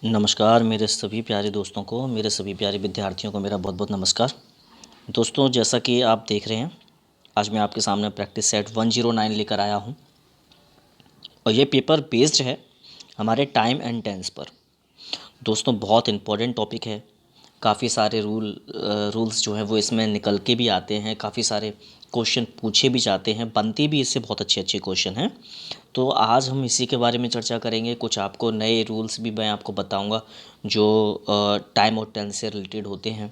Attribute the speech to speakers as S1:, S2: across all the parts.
S1: नमस्कार मेरे सभी प्यारे दोस्तों को, मेरे सभी प्यारे विद्यार्थियों को मेरा बहुत बहुत नमस्कार। दोस्तों, जैसा कि आप देख रहे हैं, आज मैं आपके सामने प्रैक्टिस सेट 109 लेकर आया हूं और ये पेपर बेस्ड है हमारे टाइम एंड टेंस पर। दोस्तों, बहुत इम्पोर्टेंट टॉपिक है। काफ़ी सारे रूल्स जो हैं वो इसमें निकल के भी आते हैं, काफ़ी सारे क्वेश्चन पूछे भी जाते हैं, बनते भी इससे बहुत अच्छे अच्छे क्वेश्चन हैं। तो आज हम इसी के बारे में चर्चा करेंगे। कुछ आपको नए रूल्स भी मैं आपको बताऊंगा जो टाइम और टेंस से रिलेटेड होते हैं।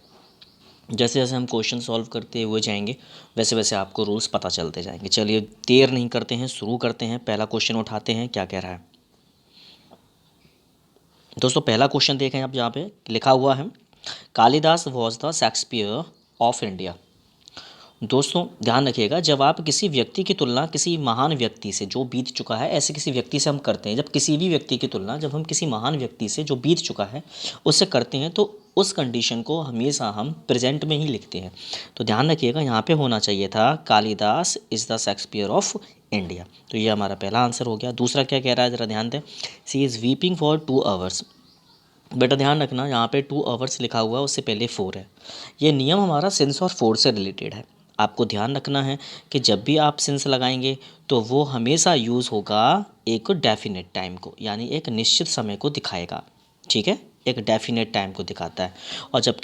S1: जैसे जैसे हम क्वेश्चन सॉल्व करते हुए जाएंगे वैसे वैसे आपको रूल्स पता चलते जाएंगे। चलिए देर नहीं करते हैं, शुरू करते हैं। पहला क्वेश्चन उठाते हैं, क्या कह रहा है दोस्तों। पहला क्वेश्चन देखें, आप यहाँ पे लिखा हुआ है, Kalidas was the Shakespeare of India. दोस्तों ध्यान रखिएगा, जब आप किसी व्यक्ति की तुलना किसी महान व्यक्ति से जो बीत चुका है, ऐसे किसी व्यक्ति से हम करते हैं, जब किसी भी व्यक्ति की तुलना जब हम किसी महान व्यक्ति से जो बीत चुका है उससे करते हैं, तो उस कंडीशन को हमेशा हम प्रेजेंट में ही लिखते हैं। तो ध्यान रखिएगा, यहाँ पे होना चाहिए था Kalidas is the Shakespeare of India. तो ये हमारा पहला आंसर हो गया। दूसरा क्या कह रहा है, ज़रा ध्यान दें। सी इज़ वीपिंग फॉर 2 आवर्स। बेटा ध्यान रखना, यहाँ पे 2 आवर्स लिखा हुआ है, उससे पहले 4 है। ये नियम हमारा सिंस और फोर से रिलेटेड है। आपको ध्यान रखना है कि जब भी आप सिंस लगाएंगे तो वो हमेशा यूज़ होगा एक डेफिनेट टाइम को, यानी एक निश्चित समय को दिखाएगा। ठीक है, एक डेफिनेट टाइम को दिखाता है। और जब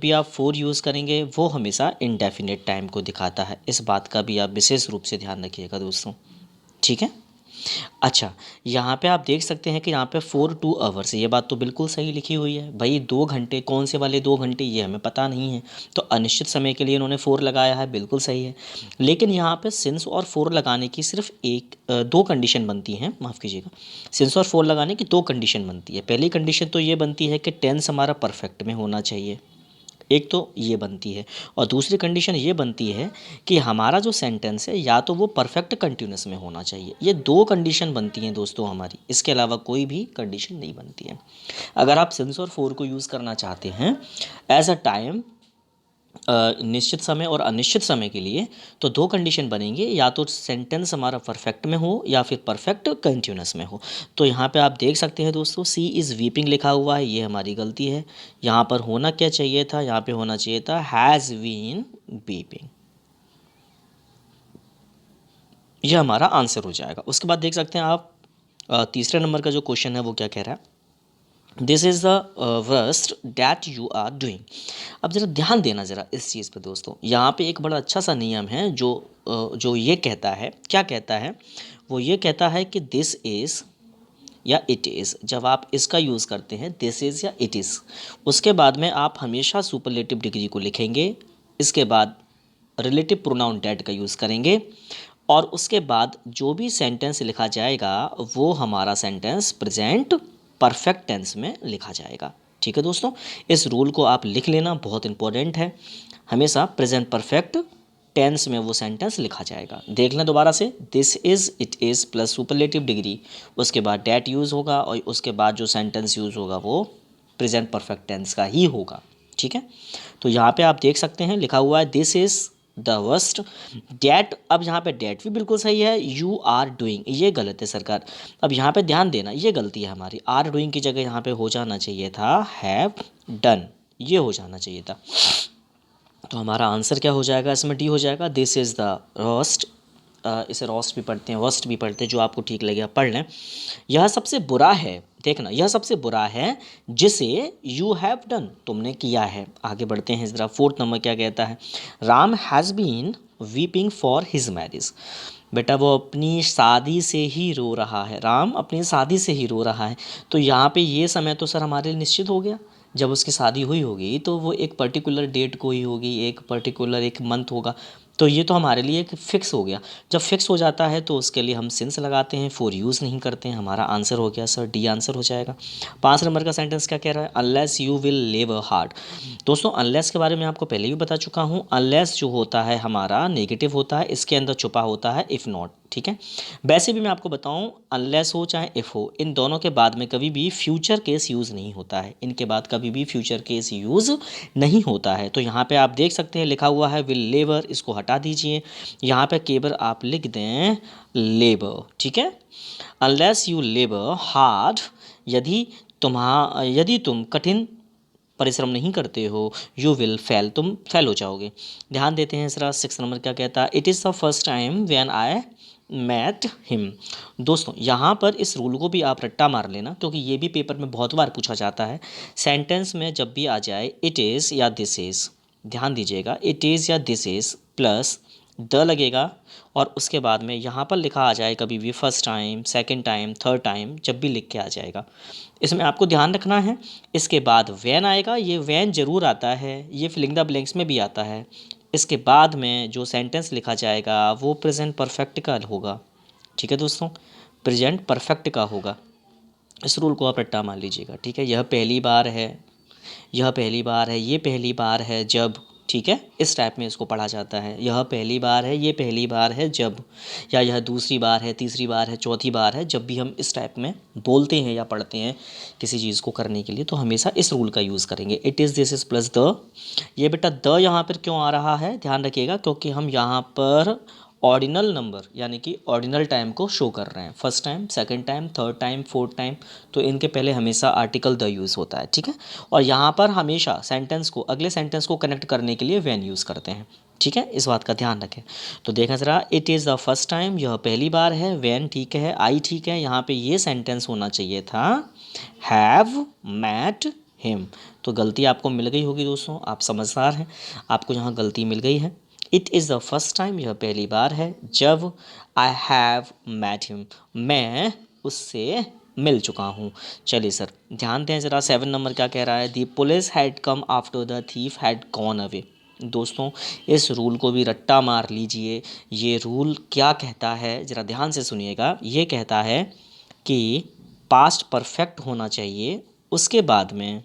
S1: भी आप फोर यूज़ करेंगे वो हमेशा इनडेफिनेट टाइम को दिखाता है। इस बात का भी आप विशेष रूप से ध्यान रखिएगा दोस्तों। ठीक है। अच्छा, यहाँ पे आप देख सकते हैं कि यहाँ पे 4 2 आवर्स, ये बात तो बिल्कुल सही लिखी हुई है भाई। 2 घंटे, कौन से वाले 2 घंटे ये हमें पता नहीं है, तो अनिश्चित समय के लिए इन्होंने 4 लगाया है, बिल्कुल सही है। लेकिन यहाँ पे सिंस और 4 लगाने की सिर्फ दो कंडीशन बनती हैं, माफ़ कीजिएगा। सिंस और 4 लगाने की दो कंडीशन बनती है। पहली कंडीशन तो ये बनती है कि टेंस हमारा परफेक्ट में होना चाहिए, एक तो ये बनती है। और दूसरी कंडीशन ये बनती है कि हमारा जो सेंटेंस है या तो वो परफेक्ट कंटिन्यूस में होना चाहिए। ये दो कंडीशन बनती हैं दोस्तों हमारी, इसके अलावा कोई भी कंडीशन नहीं बनती है। अगर आप सिंस और फोर को यूज़ करना चाहते हैं एज अ टाइम, निश्चित समय और अनिश्चित समय के लिए, तो दो कंडीशन बनेंगे, या तो सेंटेंस हमारा परफेक्ट में हो या फिर परफेक्ट कंटिन्यूस में हो। तो यहाँ पे आप देख सकते हैं दोस्तों, सी इज़ वीपिंग लिखा हुआ है, ये हमारी गलती है। यहाँ पर होना क्या चाहिए था, यहाँ पे होना चाहिए था हैज़ बीन वीपिंग। यह हमारा आंसर हो जाएगा। उसके बाद देख सकते हैं आप, तीसरे नंबर का जो क्वेश्चन है वो क्या कह रहा है, this is the worst that you are doing. अब ज़रा ध्यान देना ज़रा इस चीज़ पे दोस्तों। यहाँ पे एक बड़ा अच्छा सा नियम है जो ये कहता है, क्या कहता है, वो ये कहता है कि दिस इज़ या इट इज़। जब आप इसका यूज़ करते हैं, दिस इज़ या इट इज़, उसके बाद में आप हमेशा सुपरलेटिव डिग्री को लिखेंगे। इसके बाद रिलेटिव प्रोनाउन डैट का यूज़ करेंगे, और उसके बाद जो भी सेंटेंस लिखा जाएगा वो हमारा सेंटेंस प्रेजेंट परफेक्ट टेंस में लिखा जाएगा। ठीक है दोस्तों, इस रूल को आप लिख लेना, बहुत इंपॉर्टेंट है। हमेशा प्रेजेंट परफेक्ट टेंस में वो सेंटेंस लिखा जाएगा। देख लें दोबारा से, this is, it is plus superlative degree, उसके बाद डैट यूज़ होगा, और उसके बाद जो सेंटेंस यूज़ होगा वो प्रेजेंट परफेक्ट टेंस का ही होगा। ठीक है, तो यहाँ पे आप देख सकते हैं लिखा हुआ है this is the worst that. अब यहाँ पे डैट भी बिल्कुल सही है, यू आर डूइंग ये गलत है सरकार। अब यहाँ पे ध्यान देना, ये गलती है हमारी। आर डूइंग की जगह यहाँ पे हो जाना चाहिए था हैव डन, ये हो जाना चाहिए था। तो हमारा आंसर क्या हो जाएगा, इसमें डी हो जाएगा। दिस इज़ द रोस्ट, इसे रोस्ट भी पढ़ते हैं, वर्स्ट भी पढ़ते हैं, जो आपको ठीक लगेगा पढ़ लें। यह सबसे बुरा है, देखना, यह सबसे बुरा है जिसे यू हैव डन, तुमने किया है। आगे बढ़ते हैं ज़रा, फोर्थ नंबर क्या कहता है, Ram has been weeping for his marriage. बेटा वो अपनी शादी से ही रो रहा है, राम अपनी शादी से ही रो रहा है। तो यहाँ पे ये समय तो सर हमारे लिए निश्चित हो गया। जब उसकी शादी हुई होगी तो वो एक पर्टिकुलर डेट को ही होगी, एक पर्टिकुलर एक मंथ होगा। तो ये तो हमारे लिए एक फ़िक्स हो गया। जब फिक्स हो जाता है तो उसके लिए हम सिंस लगाते हैं, फॉर यूज़ नहीं करते हैं। हमारा आंसर हो गया सर, डी आंसर हो जाएगा। 5 नंबर का सेंटेंस क्या कह रहा है, unless you will labour hard. दोस्तों अनलेस के बारे में आपको पहले भी बता चुका हूँ। अनलेस जो होता है हमारा नेगेटिव होता है, इसके अंदर छुपा होता है इफ़ नॉट। ठीक है, वैसे भी मैं आपको बताऊं, अनलेस हो चाहे इफ़ हो, इन दोनों के बाद में कभी भी फ्यूचर केस यूज़ नहीं होता है। इनके बाद कभी भी फ्यूचर केस यूज़ नहीं होता है। तो यहाँ पे आप देख सकते हैं लिखा हुआ है विल लेबर, इसको हटा दीजिए। यहाँ पे केवल आप लिख दें लेबर। ठीक है, अनलेस यू लेबर हार्ड, यदि यदि तुम कठिन परिश्रम नहीं करते हो, यू विल फेल, तुम फेल हो जाओगे। ध्यान देते हैं जरा 6 नंबर क्या कहता है, it is the first time when I met him. दोस्तों यहाँ पर इस रूल को भी आप रट्टा मार लेना, क्योंकि ये भी पेपर में बहुत बार पूछा जाता है। सेंटेंस में जब भी आ जाए इट इज़ या दिस इज़, ध्यान दीजिएगा, इट इज़ या दिस इज़ प्लस द लगेगा, और उसके बाद में यहाँ पर लिखा आ जाए कभी भी first time, second time, third time, जब भी लिख के आ जाएगा, इसमें आपको ध्यान रखना है। इसके बाद वैन आएगा, ये वैन जरूर आता है, ये फिलिंग द ब्लैंक्स में भी आता है। इसके बाद में जो सेंटेंस लिखा जाएगा वो प्रेजेंट परफेक्ट का होगा। ठीक है दोस्तों, प्रेजेंट परफेक्ट का होगा। इस रूल को आप रट्टा मान लीजिएगा। ठीक है, यह पहली बार है, यह पहली बार है, ये पहली बार है जब, ठीक है, इस टाइप में इसको पढ़ा जाता है। यह पहली बार है, ये पहली बार है जब, या यह दूसरी बार है, तीसरी बार है, चौथी बार है, जब भी हम इस टाइप में बोलते हैं या पढ़ते हैं किसी चीज़ को करने के लिए, तो हमेशा इस रूल का यूज़ करेंगे, it is, this is plus the. ये बेटा द यहाँ पर क्यों आ रहा है, ध्यान रखिएगा, क्योंकि हम यहाँ पर ऑर्डिनल नंबर यानी कि ऑर्डिनल टाइम को शो कर रहे हैं, first time, second time, third time, fourth time, तो इनके पहले हमेशा आर्टिकल द यूज़ होता है। ठीक है, और यहाँ पर हमेशा सेंटेंस को अगले सेंटेंस को कनेक्ट करने के लिए व्हेन यूज़ करते हैं। ठीक है, इस बात का ध्यान रखें। तो देखा ज़रा, it is the first time, यह पहली बार है, व्हेन ठीक है, आई ठीक है, यहाँ पे ये सेंटेंस होना चाहिए था हैव मैट हिम। तो गलती आपको मिल गई होगी दोस्तों, आप समझदार हैं, आपको यहाँ गलती मिल गई है। It is the first time, यह पहली बार है जब आई हैव मैट हिम, मैं उससे मिल चुका हूँ। चलिए सर, ध्यान दें ज़रा, 7 नंबर क्या कह रहा है, the police had come after the thief had gone away. दोस्तों इस रूल को भी रट्टा मार लीजिए। ये रूल क्या कहता है, ज़रा ध्यान से सुनिएगा। ये कहता है कि पास्ट परफेक्ट होना चाहिए, उसके बाद में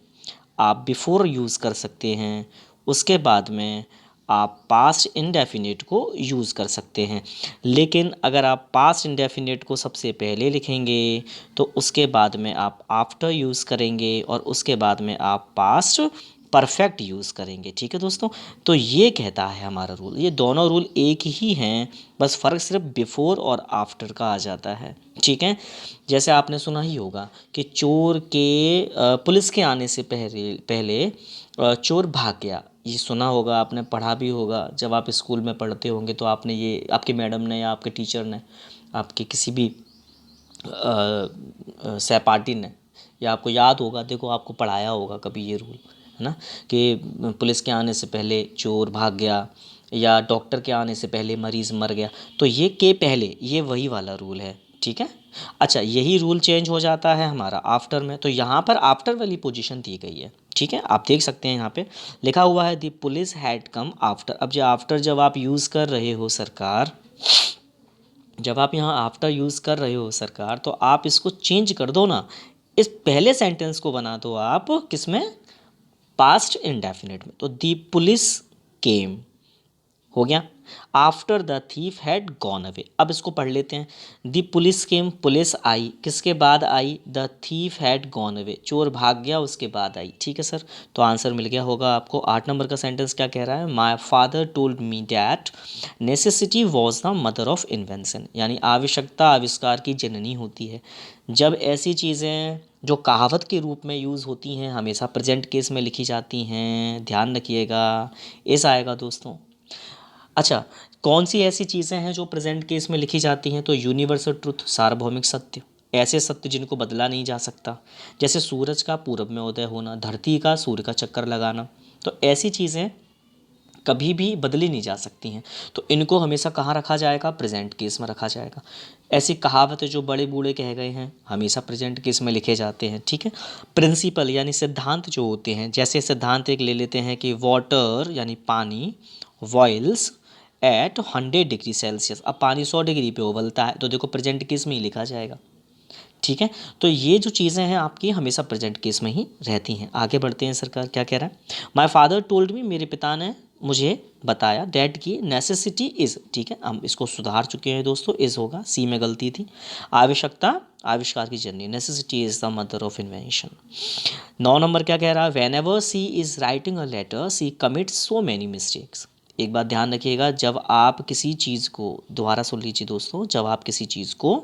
S1: आप बिफोर यूज़ कर सकते हैं, उसके बाद में आप पास्ट इंडेफिनिट को यूज़ कर सकते हैं। लेकिन अगर आप पास्ट इंडेफिनिट को सबसे पहले लिखेंगे तो उसके बाद में आप आफ्टर यूज़ करेंगे, और उसके बाद में आप पास्ट परफेक्ट यूज़ करेंगे। ठीक है दोस्तों, तो ये कहता है हमारा रूल, ये दोनों रूल एक ही हैं, बस फ़र्क सिर्फ बिफोर और आफ्टर का आ जाता है। ठीक है, जैसे आपने सुना ही होगा कि चोर के पुलिस के आने से पहले पहले चोर भाग गया। ये सुना होगा, आपने पढ़ा भी होगा, जब आप स्कूल में पढ़ते होंगे तो आपने ये, आपके मैडम ने या आपके टीचर ने, आपके किसी भी सहपाठी ने, या आपको याद होगा, देखो आपको पढ़ाया होगा कभी ये रूल, है ना, कि पुलिस के आने से पहले चोर भाग गया, या डॉक्टर के आने से पहले मरीज़ मर गया। तो ये के पहले, ये वही वाला रूल है। ठीक है, अच्छा, यही रूल चेंज हो जाता है हमारा आफ्टर में, तो यहाँ पर आफ्टर वाली पोजीशन दी गई है। ठीक है, आप देख सकते हैं यहाँ पे लिखा हुआ है the police had come after. अब जो आफ्टर जब आप यूज़ कर रहे हो सरकार, जब आप यहाँ आफ्टर यूज़ कर रहे हो सरकार, तो आप इसको चेंज कर दो ना, इस पहले सेंटेंस को बना दो आप किस में, पास्ट इंडेफिनिट में। तो दी पुलिस केम हो गया, after the thief had gone away. अब इसको पढ़ लेते हैं, दी पुलिस केम, पुलिस आई, किसके बाद आई, the thief had gone away, चोर भाग गया उसके बाद आई। ठीक है सर, तो आंसर मिल गया होगा आपको। 8 नंबर का सेंटेंस क्या कह रहा है, my father told me that necessity was the mother of invention, यानी आवश्यकता आविष्कार की जननी होती है। जब ऐसी चीज़ें जो कहावत के रूप में यूज़ होती हैं हमेशा प्रेजेंट केस में लिखी जाती हैं, ध्यान रखिएगा, ऐसा आएगा दोस्तों। अच्छा, कौन सी ऐसी चीज़ें हैं जो प्रेजेंट केस में लिखी जाती हैं, तो यूनिवर्सल ट्रुथ, सार्वभौमिक सत्य, ऐसे सत्य जिनको बदला नहीं जा सकता, जैसे सूरज का पूरब में उदय होना, धरती का सूर्य का चक्कर लगाना, तो ऐसी चीज़ें कभी भी बदली नहीं जा सकती हैं, तो इनको हमेशा कहाँ रखा जाएगा, प्रेजेंट केस में रखा जाएगा। ऐसी कहावतें जो बड़े बूढ़े कह गए हैं हमेशा प्रेजेंट केस में लिखे जाते हैं। ठीक है, प्रिंसिपल यानी सिद्धांत जो होते हैं, जैसे सिद्धांत एक ले लेते हैं कि वाटर यानी पानी बॉइल्स एट 100 डिग्री सेल्सियस, अब पानी 100 डिग्री पे उबलता है, तो देखो प्रेजेंट केस में ही लिखा जाएगा। ठीक है, तो ये जो चीज़ें हैं आपकी हमेशा प्रेजेंट केस में ही रहती हैं। आगे बढ़ते हैं, सरकार क्या कह रहा है, माई फादर टोल्ड मी, मेरे पिता ने मुझे बताया, डैट की नेसेसिटी इज़, ठीक है, हम इसको सुधार चुके हैं दोस्तों, इज़ होगा, सी में गलती थी, आवश्यकता आविष्कार की जननी, necessity is the mother of invention. 9 number क्या कह रहा है, whenever she is writing a letter she commit so many mistakes. एक बात ध्यान रखिएगा, जब आप किसी चीज़ को, दोबारा सुन लीजिए दोस्तों, जब आप किसी चीज़ को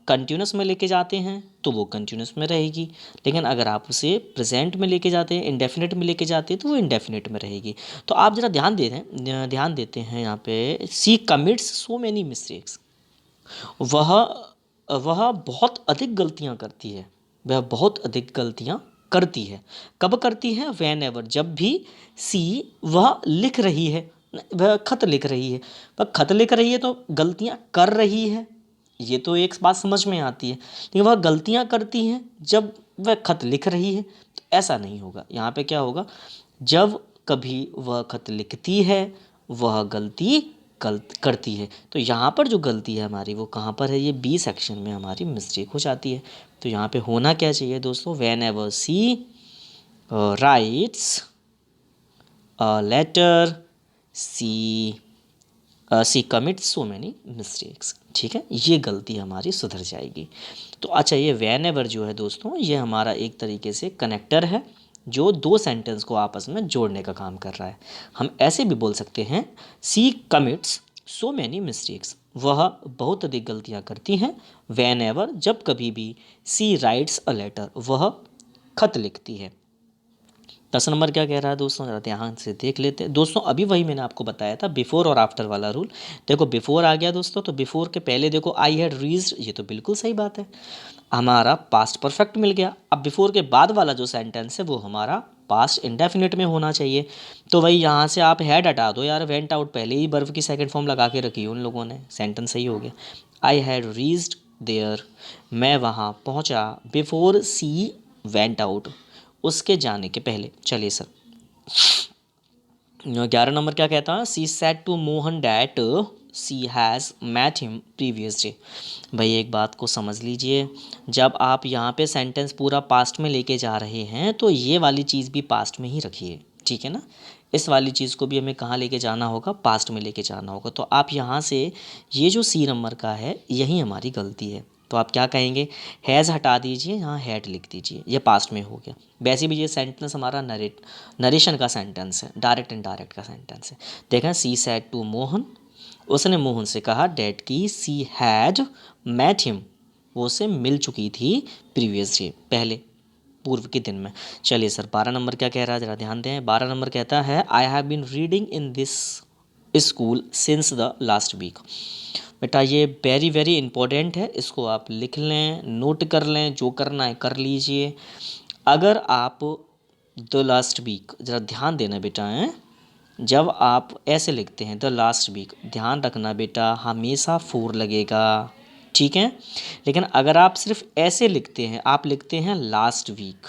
S1: कंटिन्यूस में लेके जाते हैं तो वो कंटिन्यूस में रहेगी, लेकिन अगर आप उसे प्रेजेंट में लेके जाते हैं, इंडेफिनिट में लेके जाते हैं तो वो इंडेफिनिट में रहेगी। तो आप ज़रा ध्यान देते हैं यहाँ पे, सी कमिट्स सो मैनी मिस्टेक्स। वह वह बहुत अधिक गलतियाँ करती है, वह बहुत अधिक गलतियाँ करती है। कब करती है? वैन एवर, जब भी सी वह लिख रही है, वह खत लिख रही है। वह खत लिख रही है तो गलतियाँ कर रही है, ये तो एक बात समझ में आती है, लेकिन वह गलतियाँ करती हैं जब वह खत लिख रही है, तो ऐसा नहीं होगा। यहाँ पे क्या होगा? जब कभी वह खत लिखती है वह गलती करती है। तो यहाँ पर जो गलती है हमारी वो कहाँ पर है? ये बी सेक्शन में हमारी मिस्टेक हो जाती है। तो यहाँ पे होना क्या चाहिए दोस्तों? Whenever she writes a letter she commit so many mistakes. ठीक है, ये गलती हमारी सुधर जाएगी। तो अच्छा, ये वैन एवर जो है दोस्तों, ये हमारा एक तरीके से कनेक्टर है जो दो सेंटेंस को आपस में जोड़ने का काम कर रहा है। हम ऐसे भी बोल सकते हैं, सी कमिट्स सो मैनी मिस्टेक्स, वह बहुत अधिक गलतियाँ करती हैं। वैन एवर, जब कभी भी, सी राइट्स अ लेटर, वह खत लिखती है। 10 नंबर क्या कह रहा है दोस्तों, ज़रा ध्यान से देख लेते हैं दोस्तों। अभी वही मैंने आपको बताया था, बिफोर और आफ्टर वाला रूल। देखो बिफोर आ गया दोस्तों, तो बिफोर के पहले देखो आई हैड रीच्ड, ये तो बिल्कुल सही बात है, हमारा पास्ट परफेक्ट मिल गया। अब बिफोर के बाद वाला जो सेंटेंस है वो हमारा पास्ट इंडेफिनिट में होना चाहिए। तो वही यहाँ से आप हैड हटा दो यार, वेंट आउट पहले ही वर्ब की सेकंड फॉर्म लगा के रखी है उन लोगों ने, सेंटेंस सही हो गया। आई हैड रीच्ड देयर, मैं वहाँ पहुँचा। बिफोर सी वेंट आउट, उसके जाने के पहले। चलिए सर, 11 नंबर क्या कहता है? She said to Mohan that she has met him previous day. भाई एक बात को समझ लीजिए, जब आप यहाँ पे सेंटेंस पूरा पास्ट में लेके जा रहे हैं तो ये वाली चीज़ भी पास्ट में ही रखिए, ठीक है ना। इस वाली चीज़ को भी हमें कहाँ लेके जाना होगा? पास्ट में लेके जाना होगा। तो आप यहाँ से ये जो सी नंबर का है यही हमारी गलती है। तो आप क्या कहेंगे? हैज़ हटा दीजिए, यहाँ हैड लिख दीजिए, ये पास्ट में हो गया। वैसे भी ये सेंटेंस हमारा नरेशन का सेंटेंस है, डायरेक्ट इनडायरेक्ट का सेंटेंस है। देखें, सी सेड टू मोहन, उसने मोहन से कहा डैट की सी हैड मैट हिम, वो उससे मिल चुकी थी प्रीवियस डे, पहले पूर्व के दिन में। चलिए सर, 12 नंबर क्या कह रहा है, ज़रा ध्यान दें। 12 नंबर कहता है I have been reading in this school since the last week. बेटा ये वेरी वेरी इंपॉर्टेंट है, इसको आप लिख लें, नोट कर लें, जो करना है कर लीजिए। अगर आप द लास्ट वीक, ज़रा ध्यान देना बेटा हैं, जब आप ऐसे लिखते हैं द लास्ट वीक, ध्यान रखना बेटा हमेशा फोर लगेगा, ठीक है। लेकिन अगर आप सिर्फ ऐसे लिखते हैं, आप लिखते हैं लास्ट वीक,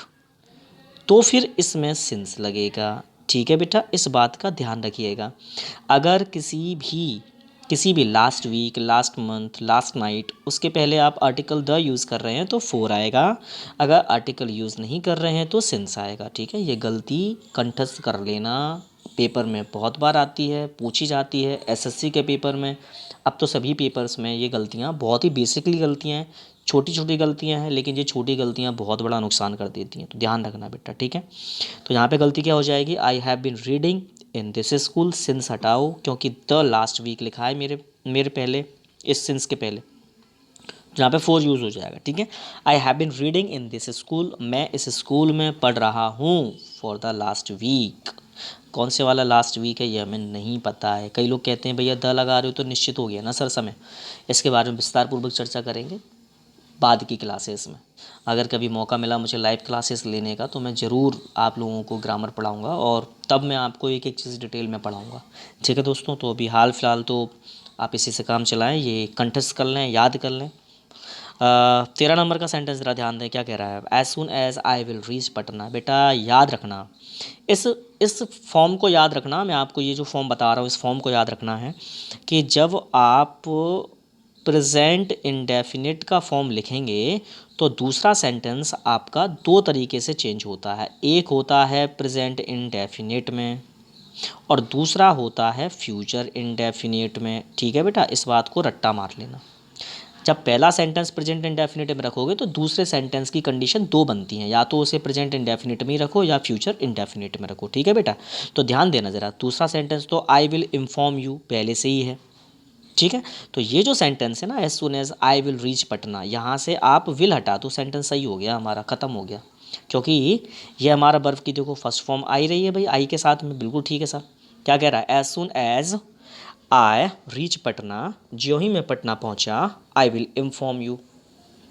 S1: तो फिर इसमें सिंस लगेगा, ठीक है बेटा, इस बात का ध्यान रखिएगा। अगर किसी भी last week, last month, last night, उसके पहले आप आर्टिकल द यूज़ कर रहे हैं तो फोर आएगा। अगर आर्टिकल यूज़ नहीं कर रहे हैं तो सिंस आएगा, ठीक है। ये गलती कंठस्थ कर लेना, पेपर में बहुत बार आती है, पूछी जाती है एसएससी के पेपर में। अब तो सभी पेपर्स में ये गलतियाँ बहुत ही बेसिकली गलतियाँ हैं, छोटी छोटी गलतियाँ हैं, लेकिन ये छोटी गलतियाँ बहुत बड़ा नुकसान कर देती हैं, तो ध्यान रखना बेटा, ठीक है। तो यहाँ पे गलती क्या हो जाएगी? I have been reading in this school, since हटाओ क्योंकि द लास्ट वीक लिखा है मेरे पहले, इस सिंस के पहले, जहाँ पे फोर यूज़ हो जाएगा, ठीक है। I have been reading in this school, मैं इस स्कूल में पढ़ रहा हूँ, फॉर द लास्ट वीक। कौन से वाला लास्ट वीक है ये हमें नहीं पता है। कई लोग कहते हैं भैया द लगा रहे हो तो निश्चित हो गया ना सर समय। इसके बारे में विस्तार पूर्वक चर्चा करेंगे बाद की क्लासेस में। अगर कभी मौका मिला मुझे लाइव क्लासेस लेने का तो मैं ज़रूर आप लोगों को ग्रामर पढ़ाऊँगा, और तब मैं आपको एक एक चीज़ डिटेल में पढ़ाऊँगा, ठीक है दोस्तों। तो अभी हाल फिलहाल तो आप इसी से काम चलाएँ, ये कंठस्थ कर लें, याद कर लें। 13 नंबर का सेंटेंस ज़रा ध्यान दें, क्या कह रहा है? As soon as I will reach Patna. बेटा याद रखना, इस फॉर्म को याद रखना, मैं आपको ये जो फॉर्म बता रहा हूँ इस फॉर्म को याद रखना है कि जब आप प्रेजेंट इंडेफिनिट का फॉर्म लिखेंगे तो दूसरा सेंटेंस आपका दो तरीके से चेंज होता है। एक होता है प्रेजेंट इंडेफिनिट में और दूसरा होता है फ्यूचर इंडेफिनिट में, ठीक है बेटा, इस बात को रट्टा मार लेना। जब पहला सेंटेंस प्रेजेंट इंडेफिनिट में रखोगे तो दूसरे सेंटेंस की कंडीशन दो बनती हैं, या तो उसे प्रेजेंट इंडेफिनिट में ही रखो या फ्यूचर इंडेफिनिट में रखो, ठीक है बेटा। तो ध्यान देना ज़रा, दूसरा सेंटेंस तो आई विल इन्फॉर्म यू पहले से ही है, ठीक है। तो ये जो सेंटेंस है ना, as soon as I will reach Patna, यहाँ से आप विल हटा दो, सेंटेंस सही हो गया हमारा, ख़त्म हो गया। क्योंकि ये हमारा वर्ब की देखो फर्स्ट फॉर्म आई रही है भाई, आई के साथ में, बिल्कुल ठीक है साहब। क्या कह रहा है, as soon as I reach Patna, ज्यों ही मैं पटना पहुँचा, आई विल इन्फॉर्म यू,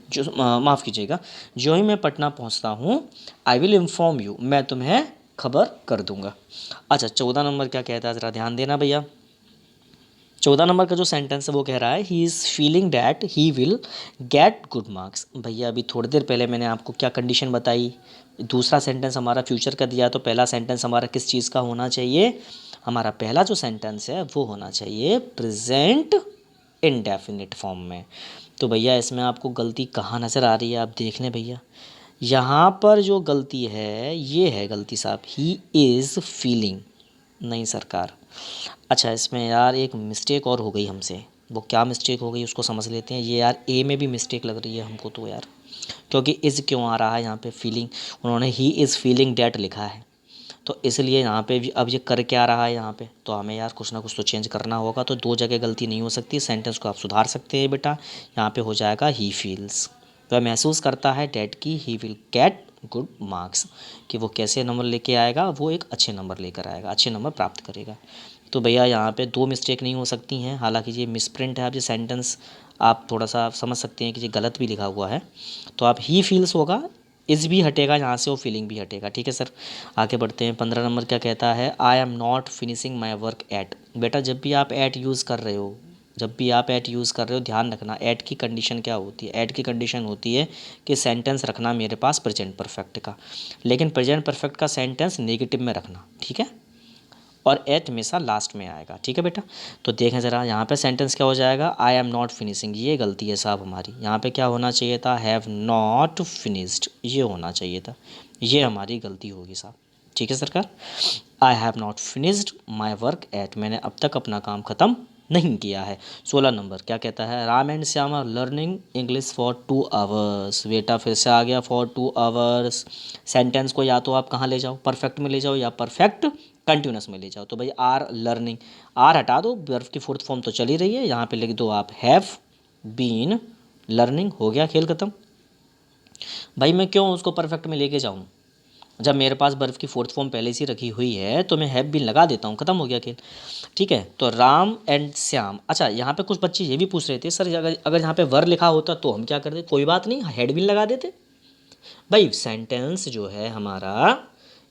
S1: जो माफ़ कीजिएगा, ज्यों ही मैं पटना पहुँचता हूँ, आई विल इन्फॉर्म यू, मैं तुम्हें खबर कर दूंगा। अच्छा 14 नंबर क्या कहता है, ज़रा ध्यान देना भैया। 14 नंबर का जो सेंटेंस है वो कह रहा है he is feeling that he will get good marks. भैया अभी थोड़ी देर पहले मैंने आपको क्या कंडीशन बताई, दूसरा सेंटेंस हमारा फ्यूचर का दिया, तो पहला सेंटेंस हमारा किस चीज़ का होना चाहिए, हमारा पहला जो सेंटेंस है वो होना चाहिए प्रेजेंट इंडेफिनिट फॉर्म में। तो भैया इसमें आपको गलती कहाँ नज़र आ रही है, आप देख लें भैया, यहाँ पर जो गलती है ये है गलती साहब, ही इज़ फीलिंग, नहीं सरकार। अच्छा इसमें यार एक मिस्टेक और हो गई हमसे, वो क्या मिस्टेक हो गई उसको समझ लेते हैं। ये यार ए में भी मिस्टेक लग रही है हमको तो यार, क्योंकि इज़ क्यों आ रहा है यहाँ पे, फीलिंग, उन्होंने ही इज़ फीलिंग डैट लिखा है, तो इसलिए यहाँ पे भी अब ये कर क्या रहा है यहाँ पे, तो हमें यार कुछ ना कुछ तो चेंज करना होगा। तो दो जगह गलती नहीं हो सकती, सेंटेंस को आप सुधार सकते हैं बेटा। यहाँ पे हो जाएगा ही फील्स, वह महसूस करता है डैट की he will get good marks, कि वो कैसे नंबर लेके आएगा, वो एक अच्छे नंबर लेकर आएगा, अच्छे नंबर प्राप्त करेगा। तो भैया यहाँ पे दो मिस्टेक नहीं हो सकती हैं, हालांकि ये मिसप्रिंट है, आप ये सेंटेंस आप थोड़ा सा समझ सकते हैं कि ये गलत भी लिखा हुआ है। तो आप ही फील्स होगा, इज़ भी हटेगा यहाँ से और फीलिंग भी हटेगा, ठीक है सर। आगे बढ़ते हैं। 15 नंबर क्या कहता है, I am not finishing my work at. बेटा जब भी आप एट यूज़ कर रहे हो, जब भी आप एट यूज़ कर रहे हो, ध्यान रखना एट की कंडीशन क्या होती है, एट की कंडीशन होती है कि सेंटेंस रखना मेरे पास प्रेजेंट परफेक्ट का, लेकिन प्रेजेंट परफेक्ट का सेंटेंस नेगेटिव में रखना, ठीक है, और एट हमेशा लास्ट में आएगा, ठीक है बेटा। तो देखें ज़रा यहाँ पे सेंटेंस क्या हो जाएगा, आई एम नॉट फिनिशिंग, ये गलती है साहब हमारी, यहाँ पे क्या होना चाहिए था, हैव नॉट फिनिश्ड, ये होना चाहिए था, ये हमारी गलती होगी साहब, ठीक है सरकार। I have not finished my work at, मैंने अब तक अपना काम ख़त्म नहीं किया है। 16 नंबर क्या कहता है, Ram and Shyam are learning English for 2 hours. बेटा फिर से आ गया फॉर 2 आवर्स, सेंटेंस को या तो आप कहाँ ले जाओ, परफेक्ट में ले जाओ या परफेक्ट कंटिन्यूस में ले जाओ। तो भाई आर लर्निंग, आर हटा दो, वर्ब की फोर्थ फॉर्म तो चली रही है, यहाँ पे लिख दो आप हैव बीन लर्निंग, हो गया खेल खत्म। भाई मैं क्यों उसको परफेक्ट में लेके जाऊँ, जब मेरे पास बर्फ़ की फोर्थ फॉर्म पहले से रखी हुई है तो मैं हैव बीन लगा देता हूँ, ख़त्म हो गया खेल, ठीक है। तो राम एंड श्याम। अच्छा यहाँ पे कुछ बच्चे ये भी पूछ रहे थे सर अगर अगर यहाँ पे वर लिखा होता तो हम क्या करते, कोई बात नहीं, हेड बीन लगा देते। भाई सेंटेंस जो है हमारा,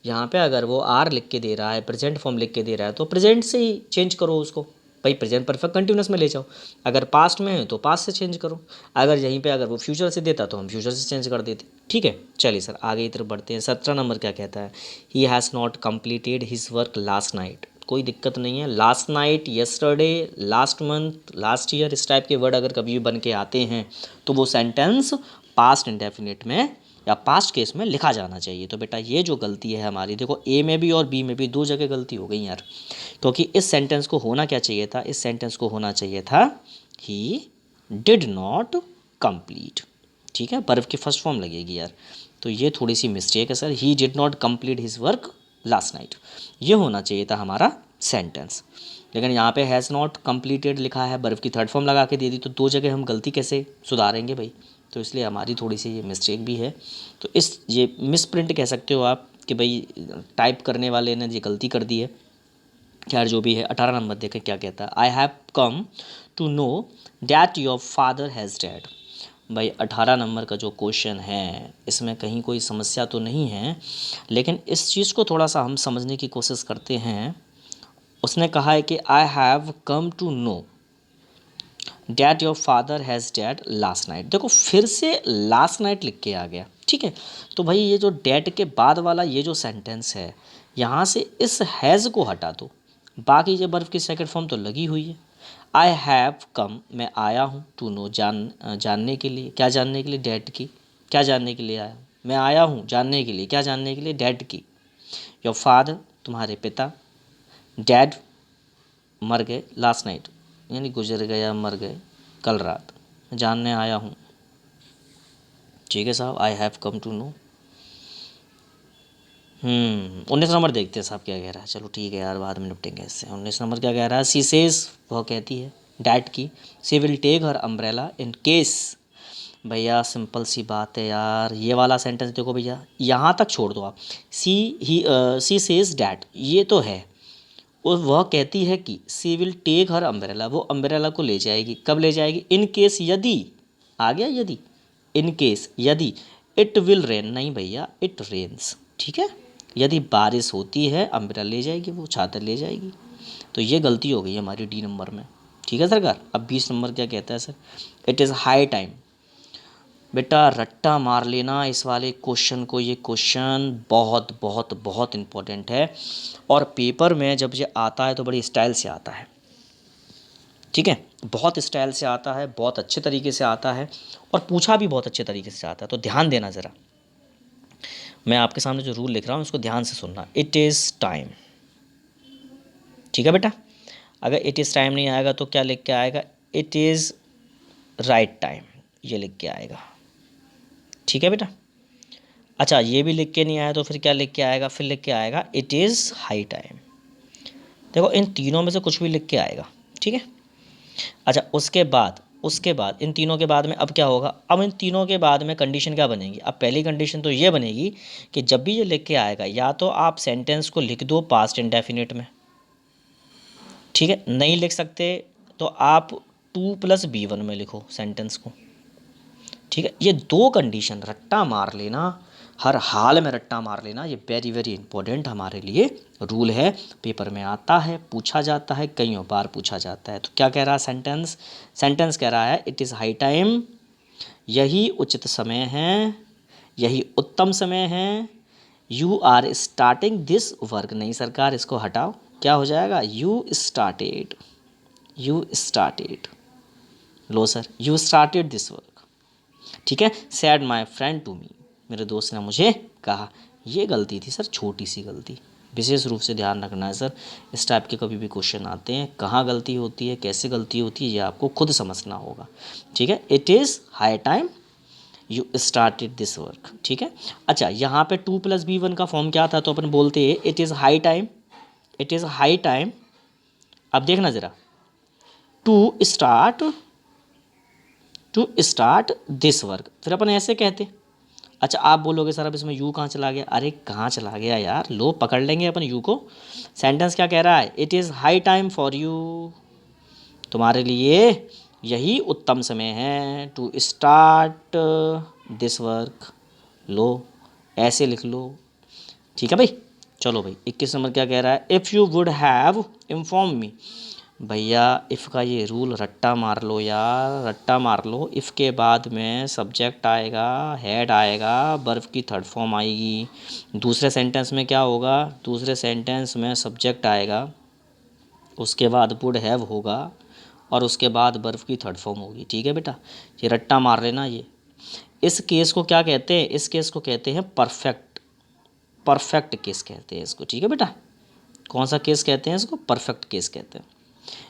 S1: यहाँ पे अगर वो आर लिख के दे रहा है, प्रेजेंट फॉर्म लिख के दे रहा है, तो प्रेजेंट से ही चेंज करो उसको, भाई प्रेजेंट परफेक्ट कंटिन्यूस में ले जाओ। अगर पास्ट में है तो पास्ट से चेंज करो, अगर यहीं पे अगर वो फ्यूचर से देता तो हम फ्यूचर से चेंज कर देते, ठीक है। चलिए सर आगे की तरफ बढ़ते हैं। 17 नंबर क्या कहता है, ही has not completed his work last night. कोई दिक्कत नहीं है, last night, yesterday, last month, last year, इस टाइप के वर्ड अगर कभी भी बन के आते हैं तो वो सेंटेंस पास्ट इंडेफिनिट में या पास्ट केस में लिखा जाना चाहिए। तो बेटा ये जो गलती है हमारी, देखो ए में भी और बी में भी दो जगह गलती हो गई यार, क्योंकि इस सेंटेंस को होना क्या चाहिए था, इस सेंटेंस को होना चाहिए था ही डिड नॉट कंप्लीट, ठीक है, बर्फ की फर्स्ट फॉर्म लगेगी यार, तो ये थोड़ी सी मिस्टेक है sir, he did not complete his work last night, ये होना चाहिए था हमारा सेंटेंस, लेकिन यहाँ पे हैज़ नॉट कंप्लीटेड लिखा है, बर्फ़ की थर्ड फॉर्म लगा के दे दी, तो दो जगह हम गलती कैसे सुधारेंगे भाई, तो इसलिए हमारी थोड़ी सी ये मिस्टेक भी है। तो इस ये मिस प्रिंट कह सकते हो आप कि भाई टाइप करने वाले ने ये गलती कर दी है। खैर जो भी है, 18 नंबर देखें क्या कहता है, I have come to know that your father has dead. भाई 18 नंबर का जो क्वेश्चन है इसमें कहीं कोई समस्या तो नहीं है, लेकिन इस चीज़ को थोड़ा सा हम समझने की कोशिश करते हैं। उसने कहा है कि I have come to know that your father has dead last night. देखो फिर से लास्ट नाइट लिख के आ गया, ठीक है। तो भाई ये जो डैड के बाद वाला ये जो सेंटेंस है, यहाँ से इस हैज़ को हटा दो, बाकी ये बर्फ़ की सेकंड फॉर्म तो लगी हुई है। आई हैव कम, मैं आया हूँ, टू नो, जानने के लिए, क्या जानने के लिए, डैड की, क्या जानने के लिए आया हूँ, मैं आया हूँ जानने के लिए, क्या जानने के लिए, डैड की। योर फादर, तुम्हारे पिता, डैड, मर गए, लास्ट नाइट यानी गुजर गया, मर गए कल रात, जानने आया हूँ, ठीक है साहब। I have come to know. 19 number देखते हैं साहब क्या कह रहा है, चलो ठीक है यार बाद में निपटेंगे इससे। 19 नंबर क्या कह रहा है, सी सेज, वह कहती है, डैट की। She will take her umbrella in case. भैया सिंपल सी बात है यार, ये वाला सेंटेंस देखो भैया, यहाँ तक छोड़ दो आप। सी सेज डैट, ये तो है, और वह कहती है कि सी विल टेक हर अम्ब्रेला, वो अम्ब्रेला को ले जाएगी। कब ले जाएगी? इन केस, यदि, आ गया यदि, इन केस यदि, इट विल रेन, नहीं भैया इट रेन्स, ठीक है। यदि बारिश होती है अम्ब्रेला ले जाएगी, वो छाता ले जाएगी। तो ये गलती हो गई हमारी डी नंबर में, ठीक है सरकार। अब 20 नंबर क्या कहता है sir? It is high time. बेटा रट्टा मार लेना इस वाले क्वेश्चन को, ये क्वेश्चन बहुत बहुत बहुत इम्पोर्टेंट है, और पेपर में जब ये आता है तो बड़ी स्टाइल से आता है, ठीक है, बहुत स्टाइल से आता है, बहुत अच्छे तरीके से आता है, और पूछा भी बहुत अच्छे तरीके से आता है। तो ध्यान देना ज़रा, मैं आपके सामने जो रूल लिख रहा हूँ उसको ध्यान से सुनना। इट इज़ टाइम, ठीक है बेटा। अगर इट इज़ टाइम नहीं आएगा तो क्या लिख के आएगा? इट इज़ राइट टाइम, ये लिख के आएगा, ठीक है बेटा। अच्छा ये भी लिख के नहीं आया तो फिर क्या लिख के आएगा? फिर लिख के आएगा इट इज़ हाई टाइम। देखो इन तीनों में से कुछ भी लिख के आएगा, ठीक है। अच्छा उसके बाद इन तीनों के बाद में अब क्या होगा? अब इन तीनों के बाद में कंडीशन क्या बनेगी? अब पहली कंडीशन तो ये बनेगी कि जब भी ये लिख के आएगा, या तो आप सेंटेंस को लिख दो पास्ट इंडेफिनिट में, ठीक है, नहीं लिख सकते तो आप 2+B1 में लिखो सेंटेंस को, ठीक है। ये दो कंडीशन, रट्टा मार लेना, हर हाल में रट्टा मार लेना, ये वेरी वेरी इंपॉर्टेंट हमारे लिए रूल है। पेपर में आता है, पूछा जाता है, कईयों बार पूछा जाता है। तो क्या कह रहा है सेंटेंस? सेंटेंस कह रहा है इट इज़ हाई टाइम, यही उचित समय है, यही उत्तम समय है। You are starting this work, नहीं सरकार इसको हटाओ, क्या हो जाएगा? यू स्टार्टेड, यू स्टार्टेड, लो sir, you started this work, ठीक है। Said my friend to me, मेरे दोस्त ने मुझे कहा। ये गलती थी सर, छोटी सी गलती, विशेष रूप से ध्यान रखना है सर। इस टाइप के कभी भी क्वेश्चन आते हैं, कहाँ गलती होती है, कैसे गलती होती है, ये आपको खुद समझना होगा, ठीक है। It is high time, you started this work, ठीक है। अच्छा यहाँ पे 2+B1 का फॉर्म क्या था? तो अपन बोलते हैं it is high time, it is high time. अब देखना ज़रा, टू स्टार्ट दिस वर्क, फिर अपन ऐसे कहते। अच्छा आप बोलोगे सर अब इसमें यू कहाँ चला गया? अरे कहाँ चला गया यार, लो पकड़ लेंगे अपन यू को। सेंटेंस क्या कह रहा है? It is high time for you, तुम्हारे लिए यही उत्तम समय है, टू स्टार्ट दिस वर्क। लो ऐसे लिख लो, ठीक है भाई। चलो भाई 21 नंबर क्या कह रहा है? If you would have inform मी। भैया इफ़ का ये रूल रट्टा मार लो यार, रट्टा मार लो। इफ़ के बाद में सब्जेक्ट आएगा, हेड आएगा, वर्ब की थर्ड फॉर्म आएगी। दूसरे सेंटेंस में क्या होगा? दूसरे सेंटेंस में सब्जेक्ट आएगा, उसके बाद वुड हैव होगा, और उसके बाद वर्ब की थर्ड फॉर्म होगी, ठीक है बेटा। ये रट्टा मार लेना। ये इस केस को क्या कहते हैं? इस केस को कहते हैं परफेक्ट, परफेक्ट केस कहते हैं इसको, ठीक है बेटा। कौन सा केस कहते हैं इसको? परफेक्ट केस कहते हैं।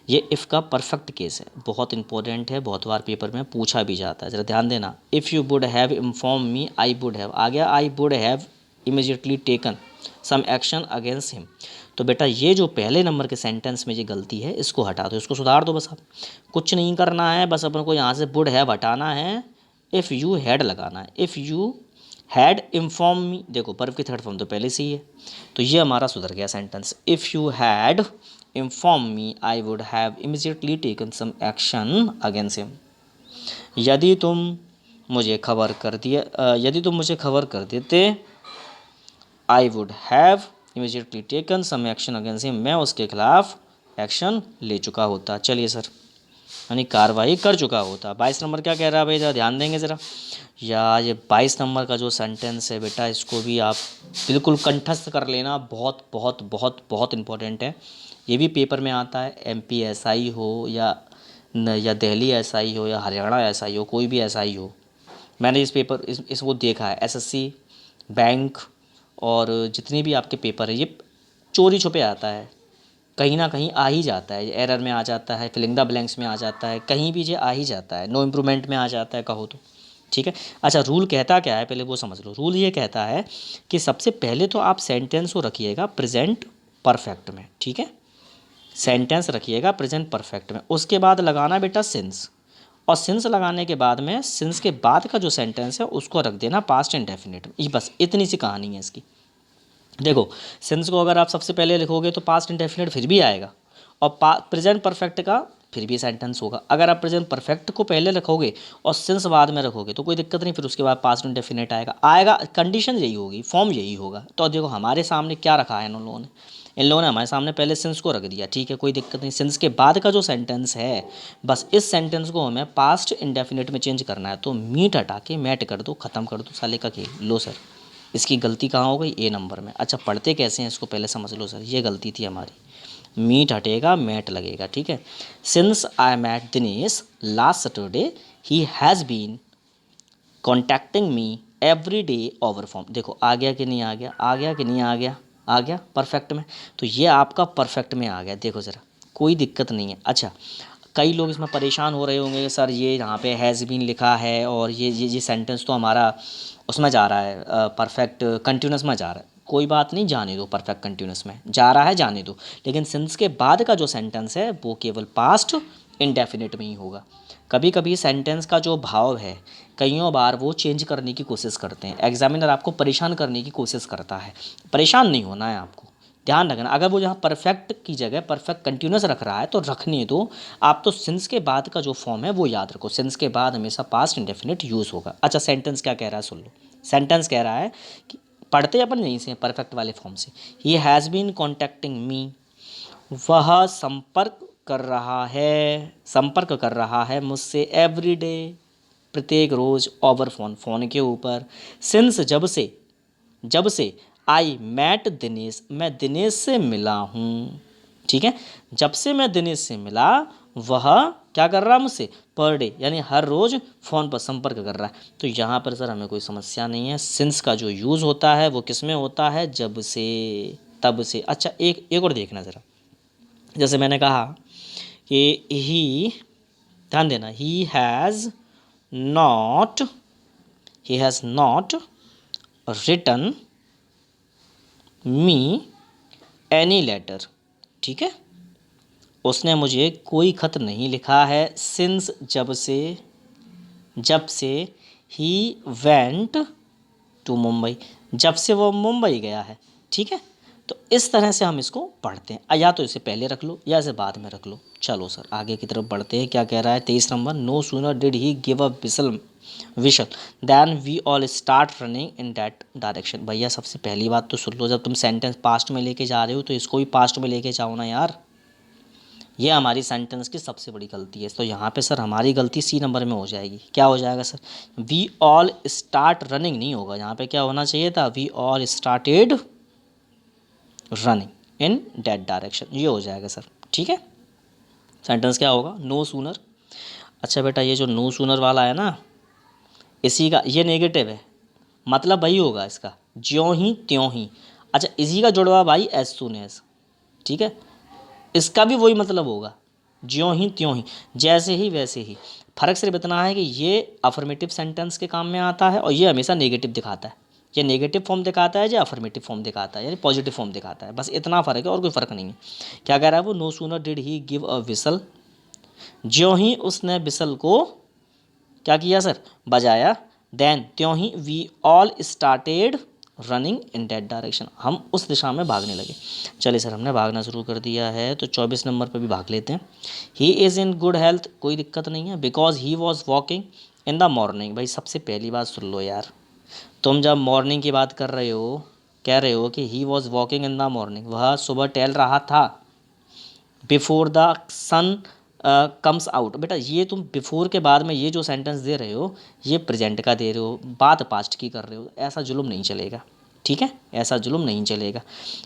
S1: ये इफ़ का परफेक्ट केस है, बहुत इंपॉर्टेंट है, बहुत बार पेपर में पूछा भी जाता है, ज़रा ध्यान देना। If you would have inform me, I would have आ गया, I would have immediately taken some action against him. तो बेटा ये जो पहले नंबर के सेंटेंस में ये गलती है, इसको हटा दो, इसको सुधार दो। बस आप कुछ नहीं करना है, बस अपन को यहाँ से वुड हैव हटाना है, इफ़ यू हैड लगाना है। इफ़ यू हैड इन्फॉर्म मी, देखो वर्ब की थर्ड फॉर्म तो पहले से ही है, तो ये हमारा सुधर गया sentence. If you had inform me, I would have immediately taken some action against him. यदि तुम मुझे खबर कर दिया, यदि तुम मुझे खबर कर देते, I would have immediately taken some action against him, मैं उसके खिलाफ एक्शन ले चुका होता। चलिए सर, यानी कार्रवाई कर चुका होता। 22 नंबर क्या कह रहा है भाई, ज़रा ध्यान देंगे ज़रा। या ये 22 नंबर का जो सेंटेंस है बेटा, इसको भी आप बिल्कुल कंठस्थ कर लेना, बहुत बहुत बहुत बहुत इम्पोर्टेंट है। ये भी पेपर में आता है, MP SI हो या दिल्ली SI हो या हरियाणा SI हो, कोई भी SI हो। मैंने इस पेपर इसको देखा है, SSC, बैंक और जितने भी आपके पेपर है, ये चोरी छुपे आता है, कहीं ना कहीं आ ही जाता है। एरर में आ जाता है, फिलिंग द ब्लैंक्स में आ जाता है, कहीं भी ये आ ही जाता है, नो इम्प्रूवमेंट में आ जाता है कहो तो, ठीक है। अच्छा रूल कहता क्या है पहले वो समझ लो। रूल ये कहता है कि सबसे पहले तो आप सेंटेंस को रखिएगा प्रेजेंट परफेक्ट में, ठीक है। सेंटेंस रखिएगा प्रेजेंट परफेक्ट में, उसके बाद लगाना बेटा सिंस, और सिंस लगाने के बाद में सिंस के बाद का जो सेंटेंस है उसको रख देना पास्ट इंडेफिनिट में। ये बस इतनी सी कहानी है इसकी। देखो सिंस को अगर आप सबसे पहले लिखोगे तो पास्ट इंडेफिनिट फिर भी आएगा, और प्रेजेंट परफेक्ट का फिर भी सेंटेंस होगा। अगर आप प्रेजेंट परफेक्ट को पहले रखोगे और सिंस बाद में रखोगे तो कोई दिक्कत नहीं, फिर उसके बाद पास्ट इंडेफिनिट आएगा, कंडीशन यही होगी, फॉर्म यही होगा। तो देखो हमारे सामने क्या रखा है इन लोगों ने हमारे सामने पहले सिंस को रख दिया, ठीक है कोई दिक्कत नहीं। सिंस के बाद का जो सेंटेंस है बस इस सेंटेंस को हमें पास्ट इंडेफिनिट में चेंज करना है, तो मीट हटा के मैट कर दो, ख़त्म कर दो साले का खेल। लो सर इसकी गलती कहाँ हो गई, ए नंबर में। अच्छा पढ़ते कैसे हैं इसको पहले समझ लो सर, ये गलती थी हमारी, मीट हटेगा मैट लगेगा, ठीक है। Since I met Dinesh last Saturday he has been contacting me every day over form. देखो आ गया कि नहीं आ गया, आ गया कि नहीं आ गया, आ गया परफेक्ट में, तो ये आपका परफेक्ट में आ गया। देखो ज़रा कोई दिक्कत नहीं है। अच्छा कई लोग इसमें परेशान हो रहे होंगे कि सर ये यहाँ पे हैज़ बीन लिखा है और ये सेंटेंस तो हमारा उसमें जा रहा है, परफेक्ट कंटिन्यूस में जा रहा है। कोई बात नहीं, जाने दो, परफेक्ट कंटिन्यूस में जा रहा है जाने दो, लेकिन सिंस के बाद का जो सेंटेंस है वो केवल पास्ट इंडेफिनिट में ही होगा। कभी कभी सेंटेंस का जो भाव है कईयों बार वो चेंज करने की कोशिश करते हैं, एग्जामिनर आपको परेशान करने की कोशिश करता है, परेशान नहीं होना है आपको, ध्यान रखना। अगर वो जहाँ परफेक्ट की जगह परफेक्ट कंटिन्यूस रख रहा है तो रखने दो, आप तो सिंस के बाद का जो फॉर्म है वो याद रखो, सिंस के बाद हमेशा पास्ट इंडेफिनिट यूज़ होगा। अच्छा सेंटेंस क्या कह रहा है सुन लो, सेंटेंस कह रहा है कि पढ़ते अपन यहीं से परफेक्ट वाले फॉर्म से, ही हैज़ बीन कॉन्टैक्टिंग मी, वह संपर्क कर रहा है मुझसे एवरी डे, प्रत्येक रोज़, ओवर फोन, फ़ोन के ऊपर। सिंस जब से आई मैट दिनेश, मैं दिनेश से मिला हूँ, ठीक है। जब से मैं दिनेश से मिला वह क्या कर रहा है मुझसे, पर डे यानी हर रोज़ फ़ोन पर संपर्क कर रहा है। तो यहाँ पर सर हमें कोई समस्या नहीं है, सिंस का जो यूज़ होता है वो किस में होता है, जब से, तब से। अच्छा एक और देखना ज़रा, जैसे मैंने कहा कि ही, ध्यान देना, he has not written me any letter, ठीक है, उसने मुझे कोई खत नहीं लिखा है। सिंस जब से ही वेंट टू मुंबई, जब से वो मुंबई गया है, ठीक है। तो इस तरह से हम इसको पढ़ते हैं, या तो इसे पहले रख लो या इसे बाद में रख लो। चलो सर आगे की तरफ बढ़ते हैं, क्या कह रहा है 23 number, no sooner did he give a whistle than we all start running in that direction. भैया सबसे पहली बात तो सुन लो, जब तुम सेंटेंस पास्ट में लेके जा रहे हो तो इसको भी पास्ट में लेके जाओ ना यार, ये हमारी सेंटेंस की सबसे बड़ी गलती है। तो यहाँ पे सर हमारी गलती सी नंबर में हो जाएगी। क्या हो जाएगा sir, we all start running नहीं होगा, यहाँ पे क्या होना चाहिए था, we all started running in that direction, ये हो जाएगा सर, ठीक है। सेंटेंस क्या होगा, नो सूनर। अच्छा बेटा ये जो नो सूनर वाला है ना, इसी का ये नेगेटिव है, मतलब वही होगा इसका, ज्यों ही त्यों ही। अच्छा इसी का जुड़वा भाई एज सून एज, ठीक है, इसका भी वही मतलब होगा, ज्यों ही त्यों ही, जैसे ही वैसे ही। फ़र्क सिर्फ इतना है कि ये अफर्मेटिव सेंटेंस के काम में आता है और ये हमेशा नेगेटिव दिखाता है, ये नेगेटिव फॉर्म दिखाता है या अफर्मेटिव फॉर्म दिखाता है, यानी पॉजिटिव फॉर्म दिखाता है, बस इतना फ़र्क है और कोई फ़र्क नहीं है। क्या कह रहा है वो, no sooner did he give a whistle, ज्यों ही उसने विसल को क्या किया सर, बजाया, देन त्यों ही we all started running in that direction, हम उस दिशा में भागने लगे। चलिए सर हमने भागना शुरू कर दिया है, तो 24 नंबर पर भी भाग लेते हैं। He is in good health, कोई दिक्कत नहीं है, because he was walking in the morning. भाई सबसे पहली बात सुन लो यार, तुम जब मॉर्निंग की बात कर रहे हो, कह रहे हो कि he was walking in the morning, वह सुबह टहल रहा था, before the sun comes out. बेटा ये तुम बिफोर के बाद में ये जो सेंटेंस दे रहे हो ये प्रेजेंट का दे रहे हो, बात पास्ट की कर रहे हो, ऐसा जुल्म नहीं चलेगा, ठीक है, ऐसा जुल्म नहीं चलेगा।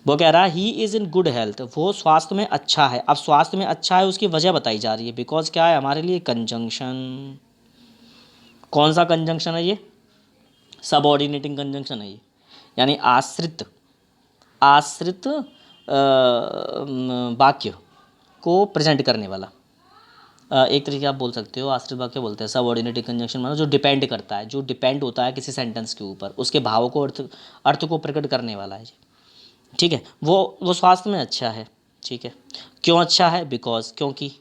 S1: वो कह रहा है he is in good health, वो स्वास्थ्य में अच्छा है। अब स्वास्थ्य में अच्छा है उसकी वजह बताई जा रही है, बिकॉज क्या है हमारे लिए, कंजंक्शन। कौन सा कंजंक्शन है ये, सबऑर्डिनेटिंग कंजंक्शन है ये, यानी आश्रित वाक्य को प्रेजेंट करने वाला। एक तरीके आप बोल सकते हो, आश्रित वाक्य बोलते हैं, सबऑर्डिनेटिंग कंजंक्शन मतलब जो डिपेंड करता है, जो डिपेंड होता है किसी सेंटेंस के ऊपर, उसके भाव को अर्थ को प्रकट करने वाला है, ठीक है। वो स्वास्थ्य में अच्छा है, ठीक है। क्यों अच्छा है? बिकॉज, क्योंकि।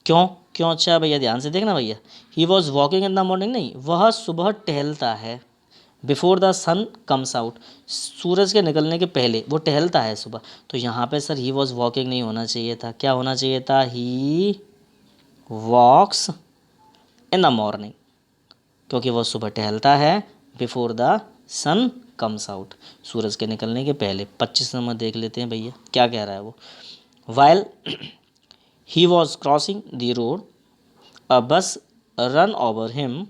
S1: क्यों क्यों अच्छा है भैया? ध्यान से देखना भैया। He was walking in the morning, नहीं, वह सुबह टहलता है। Before the sun comes out, सूरज के निकलने के पहले वो टहलता है सुबह। तो यहाँ पे सर ही वॉज वॉकिंग नहीं होना चाहिए था, क्या होना चाहिए था? ही वॉक्स इन द मॉर्निंग, क्योंकि वो सुबह टहलता है before the sun comes out, सूरज के निकलने के पहले। 25 नंबर देख लेते हैं भैया, क्या कह रहा है वो। While he was crossing the road, a bus run over him,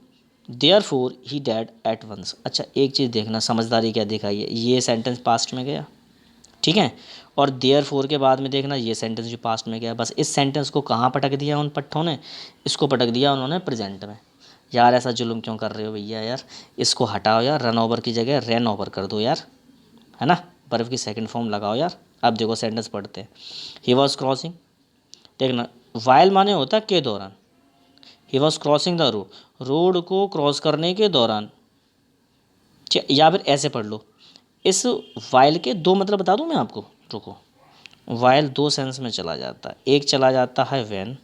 S1: therefore he died at once. अच्छा, एक चीज़ देखना, समझदारी क्या दिखाई है, ये सेंटेंस पास्ट में गया, ठीक है, और देयर फोर के बाद में देखना ये सेंटेंस जो पास्ट में गया। बस इस सेंटेंस को कहाँ पटक दिया उन पट्ठों ने? इसको पटक दिया उन्होंने प्रेजेंट में। यार ऐसा जुल्म क्यों कर रहे हो भैया यार, इसको हटाओ यार, रन ओवर की जगह रैन ओवर कर दो यार, है ना, बर्फ़ की सेकंड फॉर्म लगाओ यार। अब देखो सेंटेंस पढ़ते हैं। ही वॉज क्रॉसिंग, देखना, वाइल माने होता है के दौरान, ही was crossing the road, road को क्रॉस करने के दौरान, या फिर ऐसे पढ़ लो। इस वाइल के दो मतलब बता दूं मैं आपको, रुको। वाइल दो सेंस में चला जाता है, एक चला जाता है व्हेन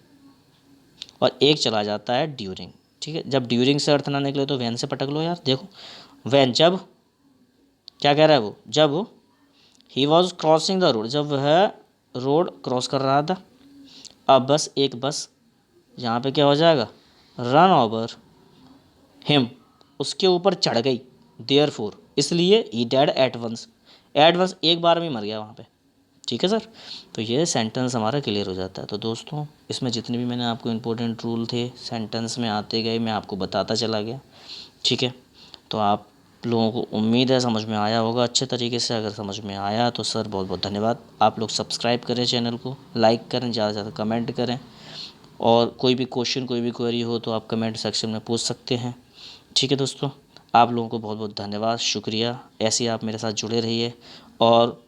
S1: और एक चला जाता है ड्यूरिंग, ठीक है। जब ड्यूरिंग से अर्थ ना निकले तो व्हेन से पटक लो यार। देखो व्हेन, जब, क्या कह रहा है वो, जब ही वॉज क्रॉसिंग द रोड, जब वह रोड क्रॉस कर रहा था। अब बस एक बस, यहाँ पे क्या हो जाएगा? रन ओवर हिम, उसके ऊपर चढ़ गई। देयर फोर, इसलिए he died at once, at once एक बार में मर गया वहाँ पे, ठीक है सर। तो ये सेंटेंस हमारा क्लियर हो जाता है। तो दोस्तों इसमें जितने भी मैंने आपको इंपॉर्टेंट रूल थे सेंटेंस में आते गए, मैं आपको बताता चला गया, ठीक है। तो आप लोगों को उम्मीद है समझ में आया होगा अच्छे तरीके से। अगर समझ में आया तो सर बहुत बहुत धन्यवाद। आप लोग सब्सक्राइब करें चैनल को, लाइक करें, ज़्यादा से ज़्यादा कमेंट करें, और कोई भी क्वेश्चन, कोई भी क्वेरी हो तो आप कमेंट सेक्शन में पूछ सकते हैं, ठीक है दोस्तों। आप लोगों को बहुत बहुत धन्यवाद, शुक्रिया। ऐसे ही आप मेरे साथ जुड़े रहिए और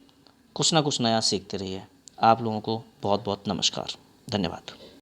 S1: कुछ ना कुछ नया सीखते रहिए। आप लोगों को बहुत बहुत नमस्कार, धन्यवाद।